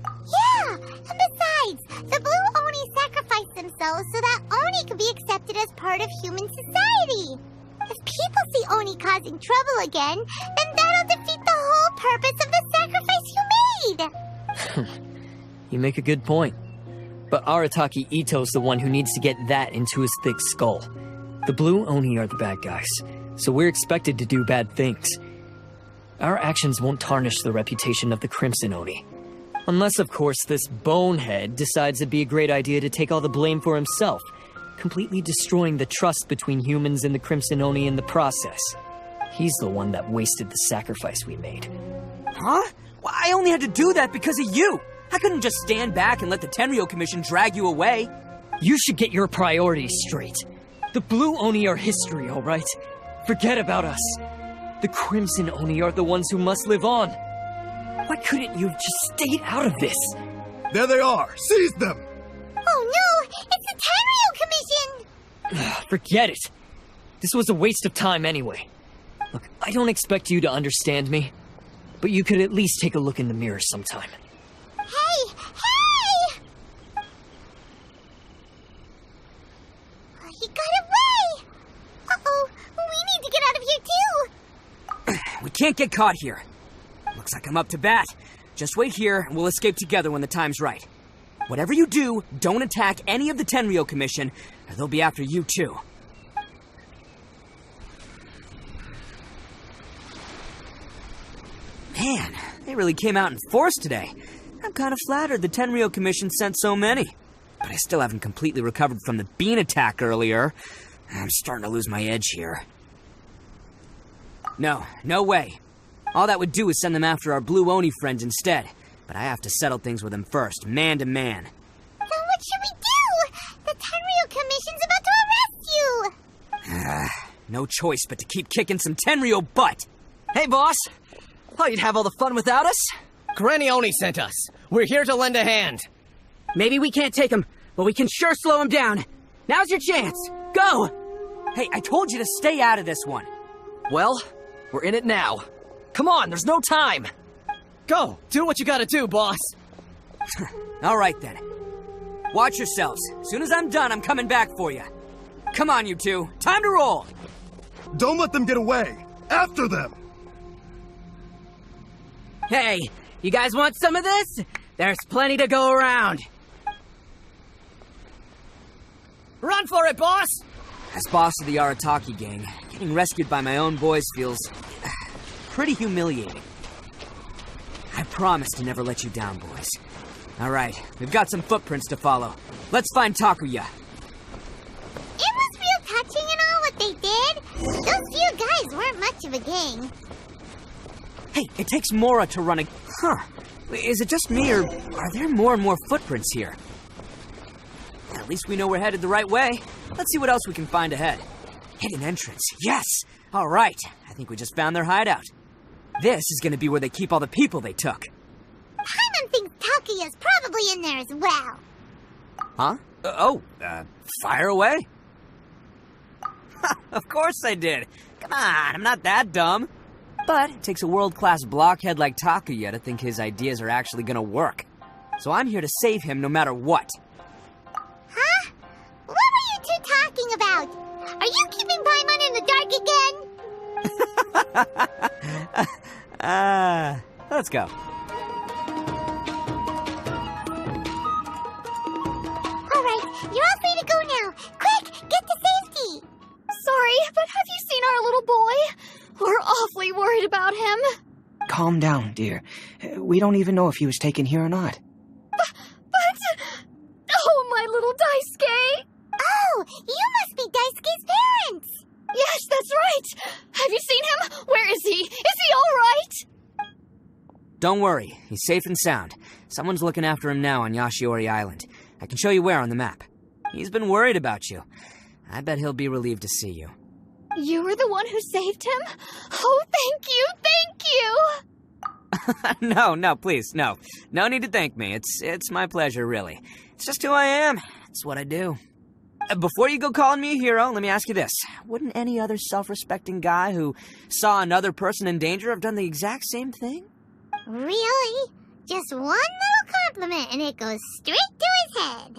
Yeah, and besides, the Blue Oni sacrificed themselves so that Oni could be accepted as part of human society. If people see Oni causing trouble again, then that'll defeat the whole purpose of the sacrifice you made. You make a good point. But Arataki Ito's the one who needs to get that into his thick skull. The Blue Oni are the bad guys, so we're expected to do bad things. Our actions won't tarnish the reputation of the Crimson Oni. Unless, of course, this bonehead decides it'd be a great idea to take all the blame for himself, completely destroying the trust between humans and the Crimson Oni in the process. He's the one that wasted the sacrifice we made. Huh? Well, I only had to do that because of you! I couldn't just stand back and let the Tenryo Commission drag you away. You should get your priorities straight. The Blue Oni are history, alright? Forget about us. The Crimson Oni are the ones who must live on. Why couldn't you have just stayed out of this? There they are! Seize them! Oh no! It's the Tenryo Commission! Forget it. This was a waste of time anyway. Look, I don't expect you to understand me, but you could at least take a look in the mirror sometime. Hey! Hey! He got away! Uh-oh, we need to get out of here too! We can't get caught here. Looks like I'm up to bat. Just wait here and we'll escape together when the time's right. Whatever you do, don't attack any of the Tenryo Commission, or they'll be after you too. Man, they really came out in force today. I'm kind of flattered the Tenryo Commission sent so many. But I still haven't completely recovered from the bean attack earlier. I'm starting to lose my edge here. No way. All that would do is send them after our Blue Oni friends instead. But I have to settle things with them first, man to man. Then what should we do? The Tenryo Commission's about to arrest you! No choice but to keep kicking some Tenryo butt. Hey, boss! Thought you'd have all the fun without us? Granny Oni sent us. We're here to lend a hand. Maybe we can't take him, but we can sure slow him down. Now's your chance. Go! Hey, I told you to stay out of this one. Well, we're in it now. Come on, there's no time! Go! Do what you gotta do, boss! All right, then. Watch yourselves. As soon as I'm done, I'm coming back for you. Come on, you two. Time to roll! Don't let them get away! After them! Hey, you guys want some of this? There's plenty to go around. Run for it, boss! As boss of the Arataki gang, getting rescued by my own boys feels pretty humiliating. I promise to never let you down, boys. All right, we've got some footprints to follow. Let's find Takuya. It was real touching and all what they did. Those few guys weren't much of a gang. Hey, it takes Mora to run a... Huh. Is it just me, or are there more and more footprints here? At least we know we're headed the right way. Let's see what else we can find ahead. Hidden entrance. Yes! All right. I think we just found their hideout. This is going to be where they keep all the people they took. Paimon thinks Takuya's probably in there as well. Huh? Fire away. Of course I did. Come on, I'm not that dumb. But it takes a world-class blockhead like Takuya to think his ideas are actually gonna work. So I'm here to save him no matter what. Huh? What were you two talking about? Are you keeping Paimon in the dark again? Let's go. Alright, you're all free to go now. Quick, get to safety! Sorry, but have you seen our little boy? We're awfully worried about him. Calm down, dear. We don't even know if he was taken here or not. But... Oh, my little Daisuke! Oh, you must be Daisuke's parents! Yes, that's right! Have you seen him? Where is he? Is he all right? Don't worry, he's safe and sound. Someone's looking after him now on Yashiori Island. I can show you where on the map. He's been worried about you. I bet he'll be relieved to see you. You were the one who saved him? Oh, thank you, thank you! No, please, no. No need to thank me. It's my pleasure, really. It's just who I am. It's what I do. Before you go calling me a hero, let me ask you this. Wouldn't any other self-respecting guy who saw another person in danger have done the exact same thing? Really? Just one little compliment and it goes straight to his head.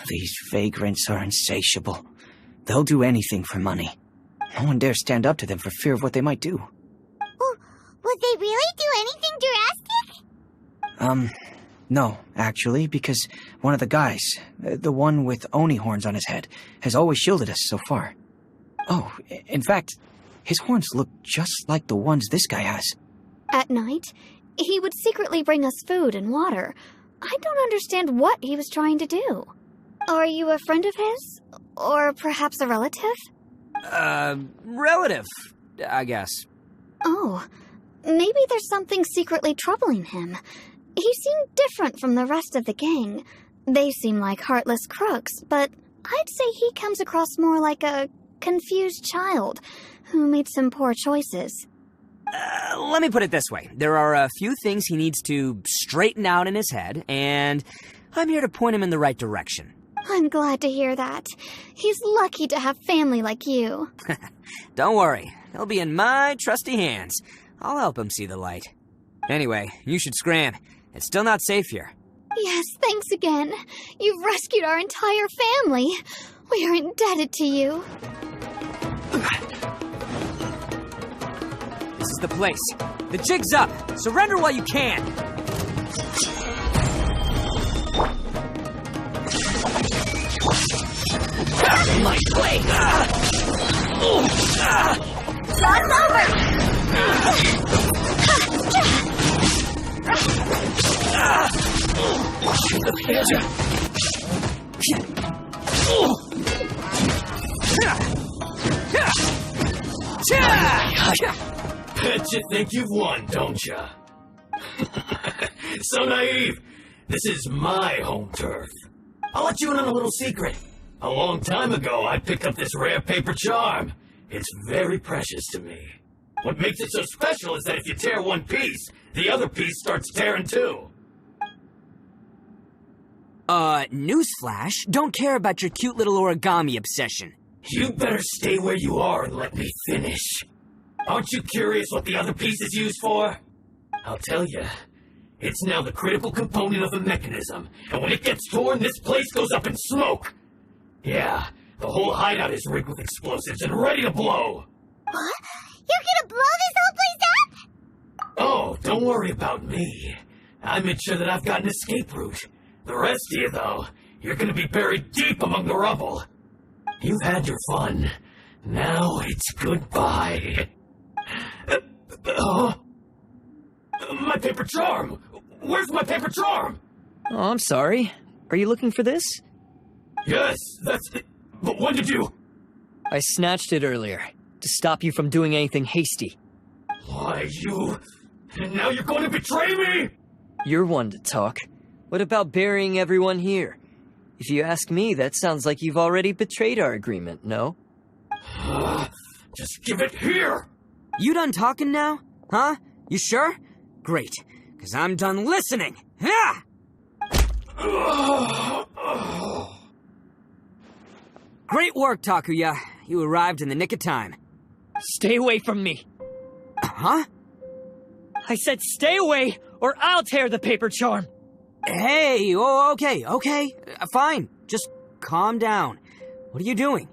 These vagrants are insatiable. They'll do anything for money. No one dares stand up to them for fear of what they might do. Would they really do anything drastic? No, actually, because one of the guys, the one with Oni horns on his head, has always shielded us so far. Oh, in fact, his horns look just like the ones this guy has. At night, he would secretly bring us food and water. I don't understand what he was trying to do. Are you a friend of his? Or perhaps a relative? Relative, I guess. Oh, maybe there's something secretly troubling him. He seemed different from the rest of the gang. They seem like heartless crooks, but I'd say he comes across more like a confused child who made some poor choices. Let me put it this way. There are a few things he needs to straighten out in his head, and I'm here to point him in the right direction. I'm glad to hear that. He's lucky to have family like you. Don't worry. He'll be in my trusty hands. I'll help him see the light. Anyway, you should scram. It's still not safe here. Yes, thanks again. You've rescued our entire family. We are indebted to you. This is the place. The jig's up. Surrender while you can. My blade! Shot's over! Bet you think you've won, don't ya? So naive. This is my home turf. I'll let you in on a little secret. A long time ago, I picked up this rare paper charm. It's very precious to me. What makes it so special is that if you tear one piece, the other piece starts tearing too. Newsflash, don't care about your cute little origami obsession. You better stay where you are and let me finish. Aren't you curious what the other piece is used for? I'll tell you. It's now the critical component of the mechanism, and when it gets torn, this place goes up in smoke. Yeah, the whole hideout is rigged with explosives and ready to blow. What? You're gonna blow this whole place up? Oh, don't worry about me. I made sure that I've got an escape route. The rest of you, though, you're gonna be buried deep among the rubble. You've had your fun. Now it's goodbye. My paper charm! Where's my paper charm? Oh, I'm sorry. Are you looking for this? Yes, that's it. But when did you... I snatched it earlier, to stop you from doing anything hasty. Why, you... And now you're going to betray me? You're one to talk. What about burying everyone here? If you ask me, that sounds like you've already betrayed our agreement, no? Just give it here! You done talking now? Huh? You sure? Great, because I'm done listening. Yeah! Great work, Takuya. You arrived in the nick of time. Stay away from me. Huh? I said stay away, or I'll tear the paper charm. Hey, okay. Fine. Just calm down. What are you doing?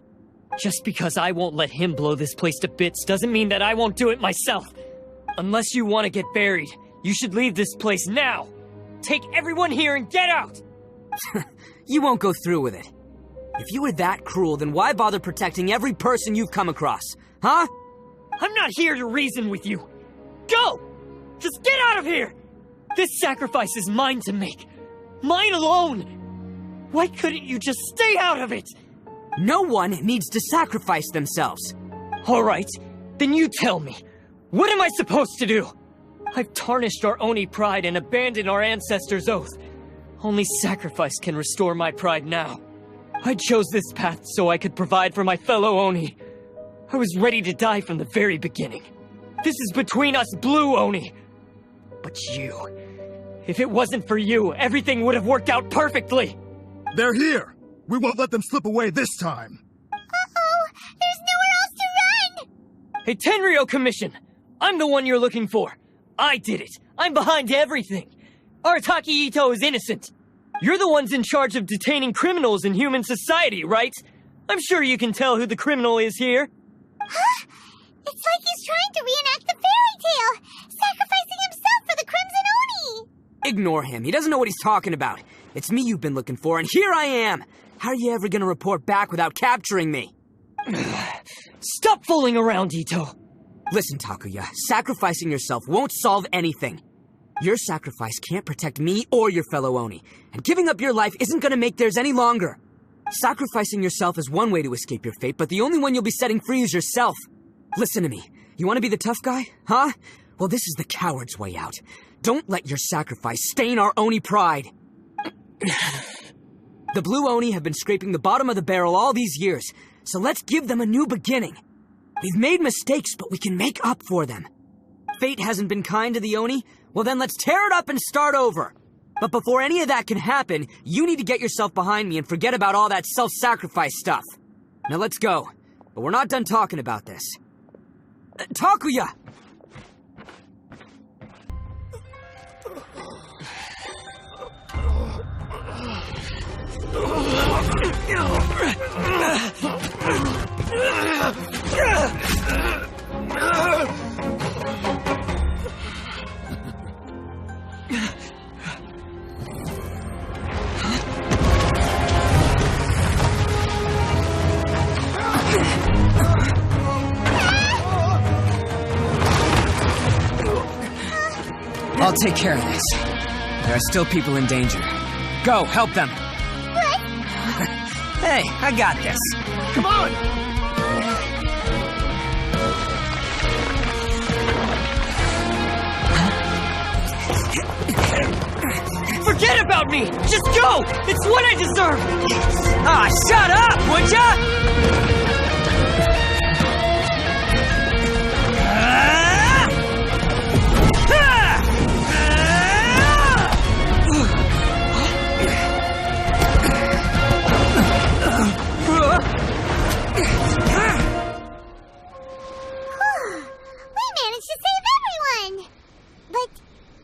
Just because I won't let him blow this place to bits doesn't mean that I won't do it myself. Unless you want to get buried, you should leave this place now. Take everyone here and get out! You won't go through with it. If you were that cruel, then why bother protecting every person you've come across? Huh? I'm not here to reason with you. Go! Just get out of here! This sacrifice is mine to make. Mine alone! Why couldn't you just stay out of it? No one needs to sacrifice themselves. Alright, then you tell me. What am I supposed to do? I've tarnished our Oni pride and abandoned our ancestors' oath. Only sacrifice can restore my pride now. I chose this path so I could provide for my fellow Oni. I was ready to die from the very beginning. This is between us Blue Oni. But you... If it wasn't for you, everything would have worked out perfectly! They're here! We won't let them slip away this time! Uh-oh! There's nowhere else to run! Hey, Tenryo Commission! I'm the one you're looking for. I did it. I'm behind everything. Arataki Ito is innocent. You're the ones in charge of detaining criminals in human society, right? I'm sure you can tell who the criminal is here. Huh? It's like he's trying to reenact the fairy tale, sacrificing himself for the Crimson Oni! Ignore him. He doesn't know what he's talking about. It's me you've been looking for, and here I am! How are you ever gonna report back without capturing me? Stop fooling around, Ito! Listen, Takuya, sacrificing yourself won't solve anything. Your sacrifice can't protect me or your fellow Oni, and giving up your life isn't gonna make theirs any longer. Sacrificing yourself is one way to escape your fate, but the only one you'll be setting free is yourself. Listen to me. You want to be the tough guy? Huh? Well, this is the coward's way out. Don't let your sacrifice stain our Oni pride. The Blue Oni have been scraping the bottom of the barrel all these years, so let's give them a new beginning. We've made mistakes, but we can make up for them. Fate hasn't been kind to the Oni? Well, then let's tear it up and start over. But before any of that can happen, you need to get yourself behind me and forget about all that self-sacrifice stuff. Now let's go. But we're not done talking about this. Takuya! I'll take care of this. There are still people in danger. Go, help them. What? Hey, I got this. Come on! Forget about me! Just go! It's what I deserve! Ah, shut up, would ya? We managed to save everyone! But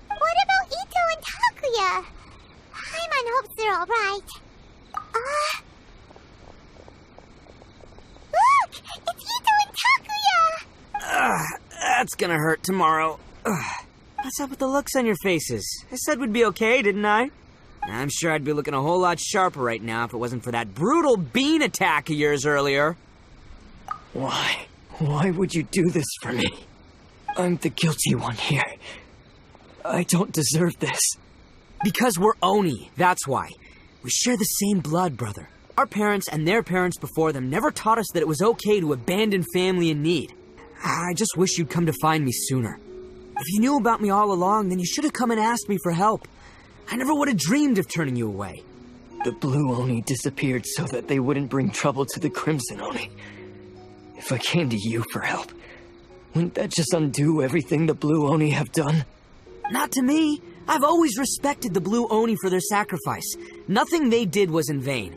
what about Ito and Takuya? Paimon hopes they're alright. Look! It's Ito and Takuya! That's gonna hurt tomorrow. What's up with the looks on your faces? I said we'd be okay, didn't I? I'm sure I'd be looking a whole lot sharper right now if it wasn't for that brutal bean attack of yours earlier. Why? Why would you do this for me? I'm the guilty one here. I don't deserve this. Because we're Oni, that's why. We share the same blood, brother. Our parents and their parents before them never taught us that it was okay to abandon family in need. I just wish you'd come to find me sooner. If you knew about me all along, then you should have come and asked me for help. I never would have dreamed of turning you away. The Blue Oni disappeared so that they wouldn't bring trouble to the Crimson Oni. If I came to you for help, wouldn't that just undo everything the Blue Oni have done? Not to me. I've always respected the Blue Oni for their sacrifice. Nothing they did was in vain.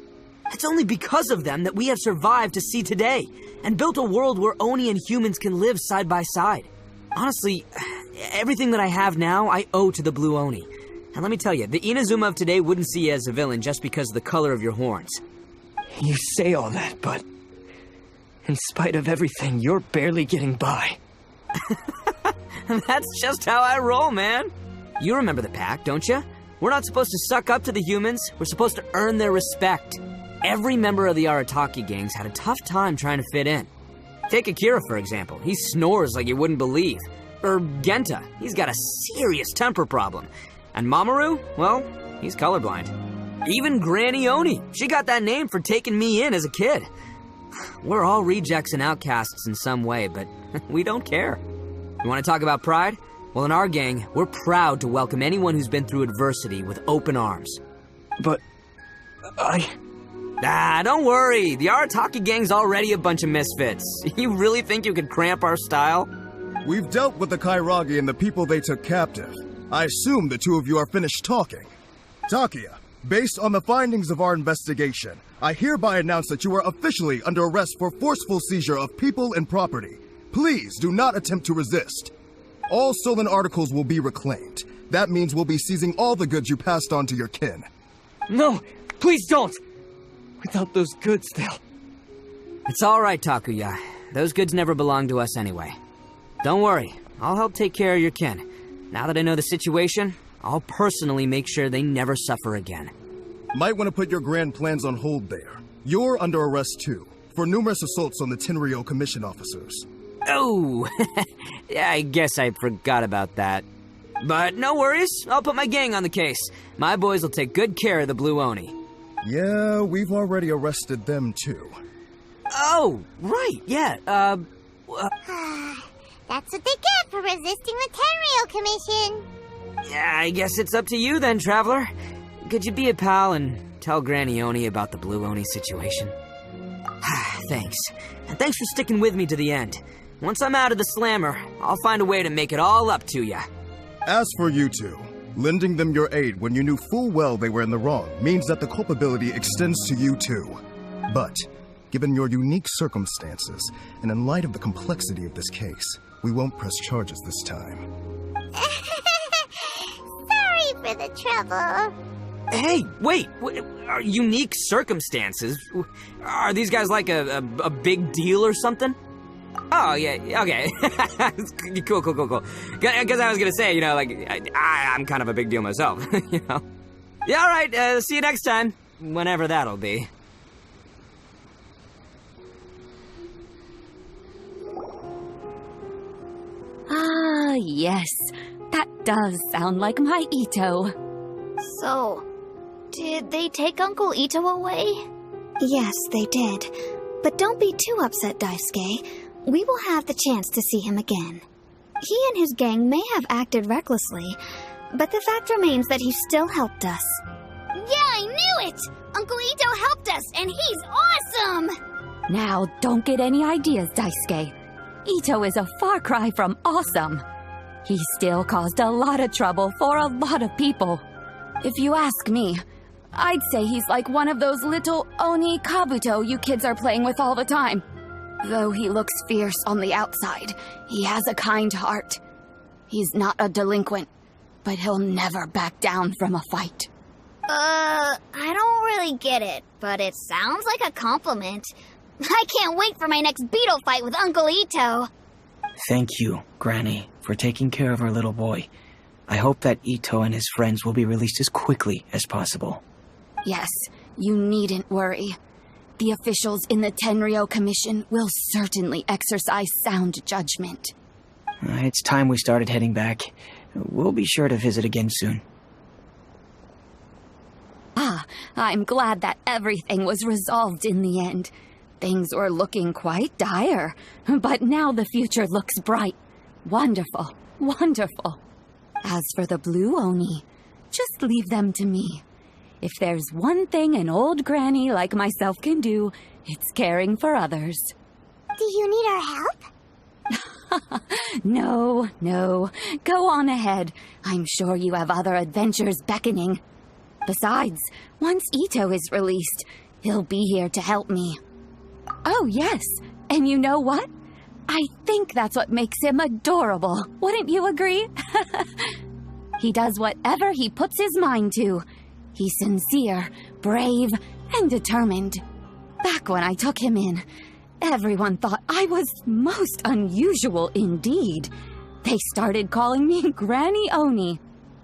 It's only because of them that we have survived to see today, and built a world where Oni and humans can live side by side. Honestly, everything that I have now, I owe to the Blue Oni. And let me tell you, the Inazuma of today wouldn't see you as a villain just because of the color of your horns. You say all that, but in spite of everything, you're barely getting by. That's just how I roll, man. You remember the pact, don't you? We're not supposed to suck up to the humans. We're supposed to earn their respect. Every member of the Arataki gangs had a tough time trying to fit in. Take Akira, for example. He snores like you wouldn't believe. Or Genta. He's got a serious temper problem. And Mamoru? Well, he's colorblind. Even Granny Oni. She got that name for taking me in as a kid. We're all rejects and outcasts in some way, but we don't care. You want to talk about pride? Well, in our gang, we're proud to welcome anyone who's been through adversity with open arms. But don't worry. The Arataki gang's already a bunch of misfits. You really think you could cramp our style? We've dealt with the Kairagi and the people they took captive. I assume the two of you are finished talking. Takia, based on the findings of our investigation, I hereby announce that you are officially under arrest for forceful seizure of people and property. Please do not attempt to resist. All stolen articles will be reclaimed. That means we'll be seizing all the goods you passed on to your kin. No, please don't! Without those goods, they'll... It's all right, Takuya. Those goods never belonged to us anyway. Don't worry, I'll help take care of your kin. Now that I know the situation, I'll personally make sure they never suffer again. Might want to put your grand plans on hold there. You're under arrest too, for numerous assaults on the Tenryo Commission officers. Oh, yeah, I guess I forgot about that. But no worries, I'll put my gang on the case. My boys will take good care of the Blue Oni. Yeah, we've already arrested them too. Oh, right, yeah, That's what they get for resisting the Tenryo Commission. Yeah, I guess it's up to you then, Traveler. Could you be a pal and tell Granny Oni about the Blue Oni situation? Thanks. And thanks for sticking with me to the end. Once I'm out of the slammer, I'll find a way to make it all up to ya. As for you two, lending them your aid when you knew full well they were in the wrong means that the culpability extends to you too. But, given your unique circumstances, and in light of the complexity of this case, we won't press charges this time. Sorry for the trouble. Hey, wait, unique circumstances? Are these guys like a big deal or something? Oh, yeah, okay. Cool. Because I was gonna say, you know, like, I'm kind of a big deal myself, you know? Yeah, all right, see you next time, whenever that'll be. Ah, yes. That does sound like my Ito. So, did they take Uncle Ito away? Yes, they did. But don't be too upset, Daisuke. We will have the chance to see him again. He and his gang may have acted recklessly, but the fact remains that he still helped us. Yeah, I knew it! Uncle Ito helped us, and he's awesome! Now, don't get any ideas, Daisuke. Ito is a far cry from awesome. He still caused a lot of trouble for a lot of people. If you ask me, I'd say he's like one of those little Oni Kabuto you kids are playing with all the time. Though he looks fierce on the outside, he has a kind heart. He's not a delinquent, but he'll never back down from a fight. I don't really get it, but it sounds like a compliment. I can't wait for my next beetle fight with Uncle Ito. Thank you, Granny, for taking care of our little boy. I hope that Ito and his friends will be released as quickly as possible. Yes, you needn't worry. The officials in the Tenryo Commission will certainly exercise sound judgment. It's time we started heading back. We'll be sure to visit again soon. Ah, I'm glad that everything was resolved in the end. Things were looking quite dire, but now the future looks bright. Wonderful, wonderful. As for the Blue Oni, just leave them to me. If there's one thing an old granny like myself can do, it's caring for others. Do you need our help? No. Go on ahead. I'm sure you have other adventures beckoning. Besides, once Ito is released, he'll be here to help me. Oh, yes. And you know what? I think that's what makes him adorable. Wouldn't you agree? He does whatever he puts his mind to. He's sincere, brave, and determined. Back when I took him in, everyone thought I was most unusual indeed. They started calling me Granny Oni,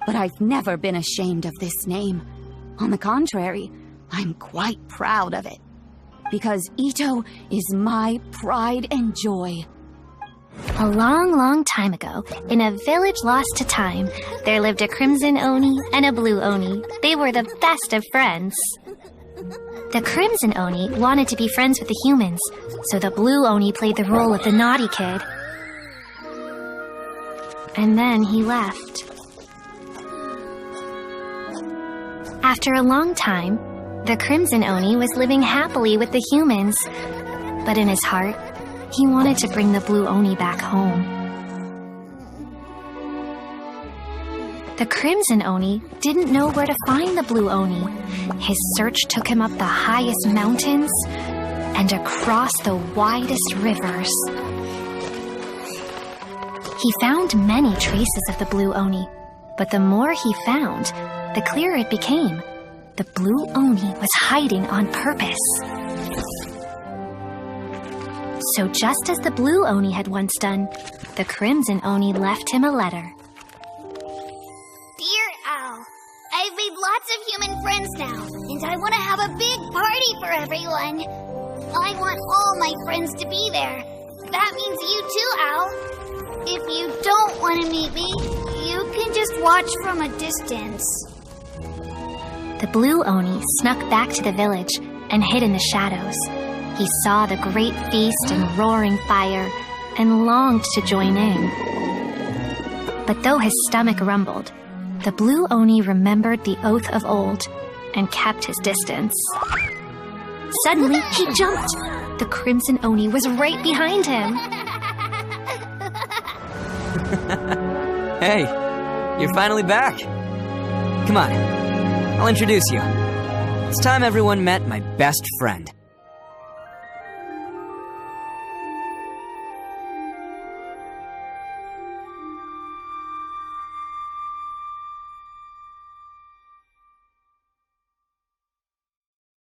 but I've never been ashamed of this name. On the contrary, I'm quite proud of it. Because Ito is my pride and joy. A long, long time ago, in a village lost to time, there lived a Crimson Oni and a Blue Oni. They were the best of friends. The Crimson Oni wanted to be friends with the humans, so the Blue Oni played the role of the naughty kid. And then he left. After a long time, the Crimson Oni was living happily with the humans, but in his heart, he wanted to bring the Blue Oni back home. The Crimson Oni didn't know where to find the Blue Oni. His search took him up the highest mountains and across the widest rivers. He found many traces of the Blue Oni, but the more he found, the clearer it became. The Blue Oni was hiding on purpose. So just as the Blue Oni had once done, the Crimson Oni left him a letter. Dear Owl, I've made lots of human friends now, and I want to have a big party for everyone. I want all my friends to be there. That means you too, Owl. If you don't want to meet me, you can just watch from a distance. The Blue Oni snuck back to the village and hid in the shadows. He saw the great feast and roaring fire and longed to join in. But though his stomach rumbled, the Blue Oni remembered the oath of old and kept his distance. Suddenly, he jumped. The Crimson Oni was right behind him. Hey, you're finally back. Come on, I'll introduce you. It's time everyone met my best friend.